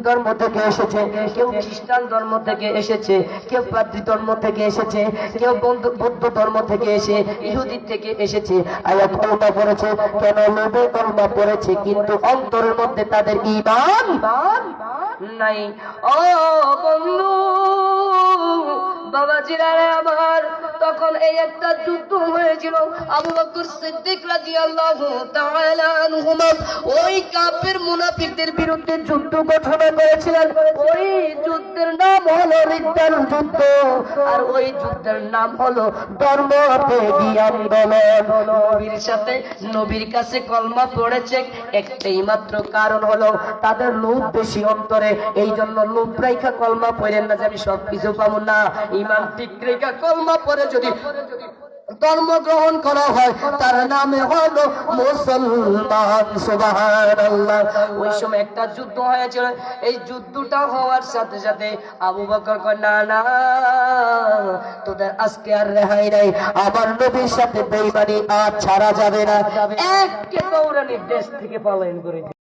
ধর্ম থেকে এসেছে, কেউ খ্রিস্টান ধর্ম থেকে এসেছে, কেউ পাদ্রী ধর্ম থেকে এসেছে, কেউ বৌদ্ধ ধর্ম থেকে এসে ইহুদি থেকে এসেছে। আয়াত কলমা পড়েছে, কেন লোভে কলমা পড়েছে কিন্তু অন্তরের মধ্যে তাদের ঈমান নাই। ও বন্ধু বাবাজিরা আমার, তখন এই একটা যুদ্ধ হয়েছিল। আবু বকর সিদ্দিক রাদিয়াল্লাহু তাআলা আনহুমা ওই কাফের মুনাফিকদের বিরুদ্ধে যুদ্ধ ঘোষণা করেছিলেন। ওই যুদ্ধের নাম হলো রিদ্দার যুদ্ধ, আর ওই যুদ্ধের নাম হলো ধর্ম ত্যাগী আন্দোলন। নবীর সাথে নবীর কাছে কলমা পড়েছে একটাই মাত্র কারণ হলো তাদের লোভ বেশি অন্তরে। এই জন্য লোভ রাইখা কলমা পড়েন না যে আমি সবকিছু পাবো না। ইমান ঠিক রেখা কলমা পড়ে যদি ধর্ম গ্রহণ করা হয় তার নামে হলো মুসলমান। সুবহানাল্লাহ। ওই সময় একটা যুদ্ধ হয়েছিল। এই যুদ্ধটা হওয়ার সাথে সাথে আবু বকর কয়, না না, তোদের আজকে আর রেহাই নাই, আমার নবীর সাথে বেঈমানি আর ছাড়া যাবে না। একে দৌড়ানি দেশ থেকে পলায়ন করে